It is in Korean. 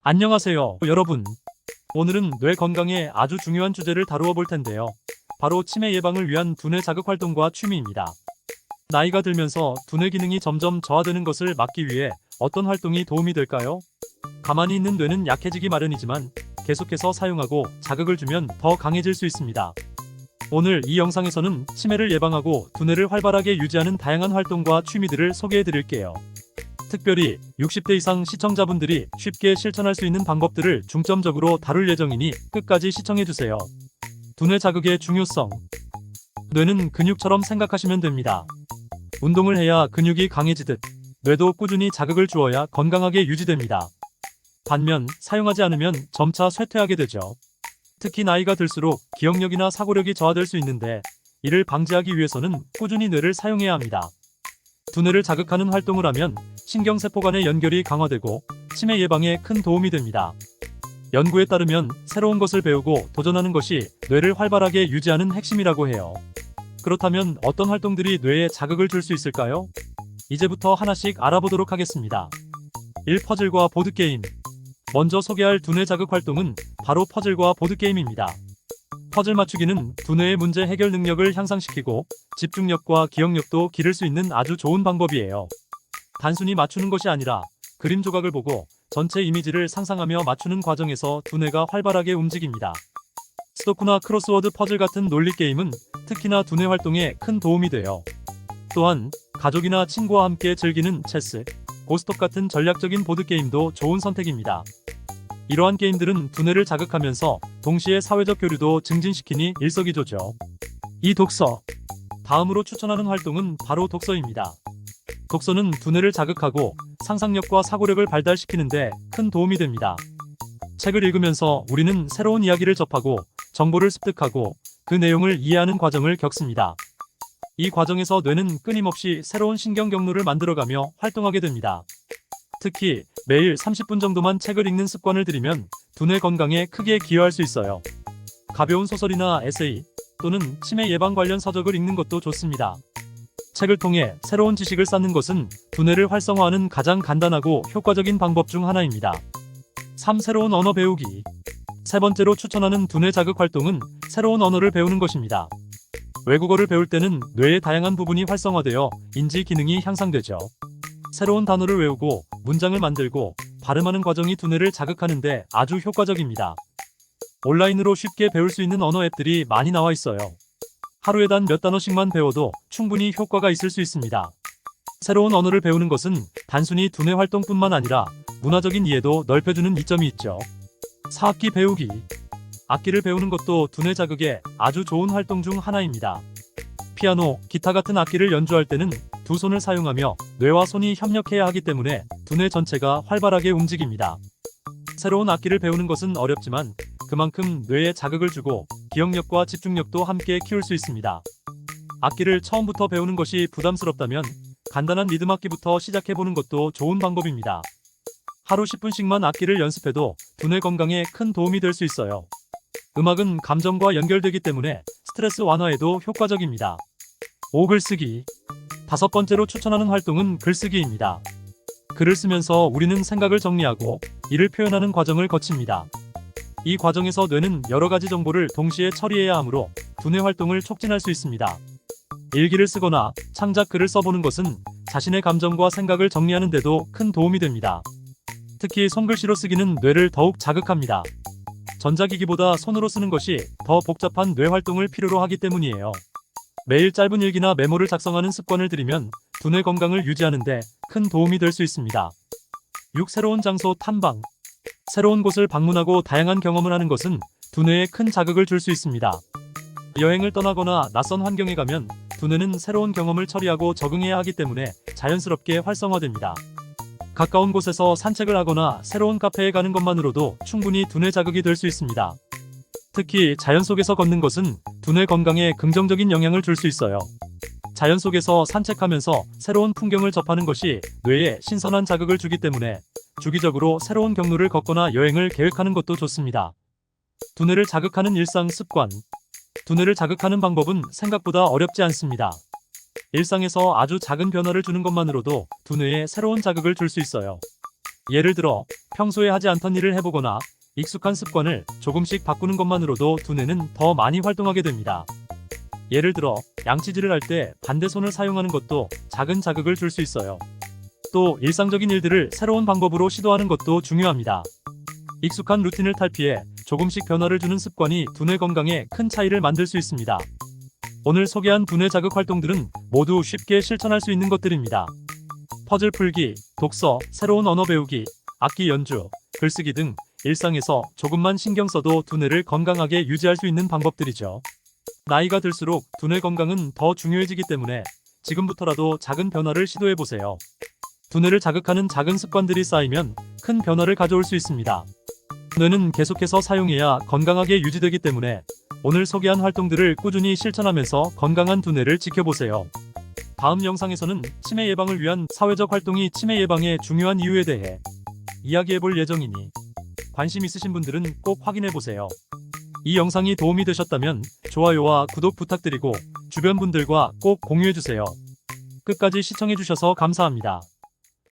안녕하세요, 여러분. 오늘은 뇌 건강에 아주 중요한 주제를 다루어 볼 텐데요. 바로 치매 예방을 위한 두뇌 자극 활동과 취미입니다. 나이가 들면서 두뇌 기능이 점점 저하되는 것을 막기 위해 어떤 활동이 도움이 될까요? 가만히 있는 뇌는 약해지기 마련이지만 계속해서 사용하고 자극을 주면 더 강해질 수 있습니다. 오늘 이 영상에서는 치매를 예방하고 두뇌를 활발하게 유지하는 다양한 활동과 취미들을 소개해 드릴게요. 특별히 60대 이상 시청자분들이 쉽게 실천할 수 있는 방법들을 중점적으로 다룰 예정이니 끝까지 시청해주세요. 두뇌 자극의 중요성. 뇌는 근육처럼 생각하시면 됩니다. 운동을 해야 근육이 강해지듯 뇌도 꾸준히 자극을 주어야 건강하게 유지됩니다. 반면 사용하지 않으면 점차 쇠퇴하게 되죠. 특히 나이가 들수록 기억력이나 사고력이 저하될 수 있는데 이를 방지하기 위해서는 꾸준히 뇌를 사용해야 합니다. 두뇌를 자극하는 활동을 하면 신경세포 간의 연결이 강화되고 치매 예방에 큰 도움이 됩니다. 연구에 따르면 새로운 것을 배우고 도전하는 것이 뇌를 활발하게 유지하는 핵심이라고 해요. 그렇다면 어떤 활동들이 뇌에 자극을 줄 수 있을까요? 이제부터 하나씩 알아보도록 하겠습니다. 1. 퍼즐과 보드게임. 먼저 소개할 두뇌 자극 활동은 바로 퍼즐과 보드게임입니다. 퍼즐 맞추기는 두뇌의 문제 해결 능력을 향상시키고 집중력과 기억력도 기를 수 있는 아주 좋은 방법이에요. 단순히 맞추는 것이 아니라 그림 조각을 보고 전체 이미지를 상상하며 맞추는 과정에서 두뇌가 활발하게 움직입니다. 스도쿠나 크로스워드 퍼즐 같은 논리 게임은 특히나 두뇌 활동에 큰 도움이 돼요. 또한 가족이나 친구와 함께 즐기는 체스, 고스톱 같은 전략적인 보드게임도 좋은 선택입니다. 이러한 게임들은 두뇌를 자극하면서 동시에 사회적 교류도 증진시키니 일석이조죠. 2. 독서. 다음으로 추천하는 활동은 바로 독서입니다. 독서는 두뇌를 자극하고 상상력과 사고력을 발달시키는데 큰 도움이 됩니다. 책을 읽으면서 우리는 새로운 이야기를 접하고 정보를 습득하고 그 내용을 이해하는 과정을 겪습니다. 이 과정에서 뇌는 끊임없이 새로운 신경 경로를 만들어가며 활동하게 됩니다. 특히 매일 30분 정도만 책을 읽는 습관을 들이면 두뇌 건강에 크게 기여할 수 있어요. 가벼운 소설이나 에세이 또는 치매 예방 관련 서적을 읽는 것도 좋습니다. 책을 통해 새로운 지식을 쌓는 것은 두뇌를 활성화하는 가장 간단하고 효과적인 방법 중 하나입니다. 3. 새로운 언어 배우기. 세 번째로 추천하는 두뇌 자극 활동은 새로운 언어를 배우는 것입니다. 외국어를 배울 때는 뇌의 다양한 부분이 활성화되어 인지 기능이 향상되죠. 새로운 단어를 외우고 문장을 만들고 발음하는 과정이 두뇌를 자극하는데 아주 효과적입니다. 온라인으로 쉽게 배울 수 있는 언어 앱들이 많이 나와 있어요. 하루에 단 몇 단어씩만 배워도 충분히 효과가 있을 수 있습니다. 새로운 언어를 배우는 것은 단순히 두뇌 활동뿐만 아니라 문화적인 이해도 넓혀주는 이점이 있죠. 4. 악기 배우기. 악기를 배우는 것도 두뇌 자극에 아주 좋은 활동 중 하나입니다. 피아노, 기타 같은 악기를 연주할 때는 두 손을 사용하며 뇌와 손이 협력해야 하기 때문에 두뇌 전체가 활발하게 움직입니다. 새로운 악기를 배우는 것은 어렵지만 그만큼 뇌에 자극을 주고 기억력과 집중력도 함께 키울 수 있습니다. 악기를 처음부터 배우는 것이 부담스럽다면 간단한 리듬 악기부터 시작해보는 것도 좋은 방법입니다. 하루 10분씩만 악기를 연습해도 두뇌 건강에 큰 도움이 될 수 있어요. 음악은 감정과 연결되기 때문에 스트레스 완화에도 효과적입니다. 5. 글쓰기. 다섯 번째로 추천하는 활동은 글쓰기입니다. 글을 쓰면서 우리는 생각을 정리하고 이를 표현하는 과정을 거칩니다. 이 과정에서 뇌는 여러 가지 정보를 동시에 처리해야 하므로 두뇌 활동을 촉진할 수 있습니다. 일기를 쓰거나 창작 글을 써보는 것은 자신의 감정과 생각을 정리하는 데도 큰 도움이 됩니다. 특히 손글씨로 쓰기는 뇌를 더욱 자극합니다. 전자기기보다 손으로 쓰는 것이 더 복잡한 뇌 활동을 필요로 하기 때문이에요. 매일 짧은 일기나 메모를 작성하는 습관을 들이면 두뇌 건강을 유지하는 데 큰 도움이 될 수 있습니다. 6. 새로운 장소 탐방. 새로운 곳을 방문하고 다양한 경험을 하는 것은 두뇌에 큰 자극을 줄 수 있습니다. 여행을 떠나거나 낯선 환경에 가면 두뇌는 새로운 경험을 처리하고 적응해야 하기 때문에 자연스럽게 활성화됩니다. 가까운 곳에서 산책을 하거나 새로운 카페에 가는 것만으로도 충분히 두뇌 자극이 될 수 있습니다. 특히 자연 속에서 걷는 것은 두뇌 건강에 긍정적인 영향을 줄 수 있어요. 자연 속에서 산책하면서 새로운 풍경을 접하는 것이 뇌에 신선한 자극을 주기 때문에 주기적으로 새로운 경로를 걷거나 여행을 계획하는 것도 좋습니다. 두뇌를 자극하는 일상 습관. 두뇌를 자극하는 방법은 생각보다 어렵지 않습니다. 일상에서 아주 작은 변화를 주는 것만으로도 두뇌에 새로운 자극을 줄 수 있어요. 예를 들어 평소에 하지 않던 일을 해보거나 익숙한 습관을 조금씩 바꾸는 것만으로도 두뇌는 더 많이 활동하게 됩니다. 예를 들어 양치질을 할 때 반대 손을 사용하는 것도 작은 자극을 줄 수 있어요. 또 일상적인 일들을 새로운 방법으로 시도하는 것도 중요합니다. 익숙한 루틴을 탈피해 조금씩 변화를 주는 습관이 두뇌 건강에 큰 차이를 만들 수 있습니다. 오늘 소개한 두뇌 자극 활동들은 모두 쉽게 실천할 수 있는 것들입니다. 퍼즐 풀기, 독서, 새로운 언어 배우기, 악기 연주, 글쓰기 등 일상에서 조금만 신경 써도 두뇌를 건강하게 유지할 수 있는 방법들이죠. 나이가 들수록 두뇌 건강은 더 중요해지기 때문에 지금부터라도 작은 변화를 시도해보세요. 두뇌를 자극하는 작은 습관들이 쌓이면 큰 변화를 가져올 수 있습니다. 뇌는 계속해서 사용해야 건강하게 유지되기 때문에 오늘 소개한 활동들을 꾸준히 실천하면서 건강한 두뇌를 지켜보세요. 다음 영상에서는 치매 예방을 위한 사회적 활동이 치매 예방에 중요한 이유에 대해 이야기해볼 예정이니 관심 있으신 분들은 꼭 확인해보세요. 이 영상이 도움이 되셨다면 좋아요와 구독 부탁드리고 주변 분들과 꼭 공유해주세요. 끝까지 시청해주셔서 감사합니다.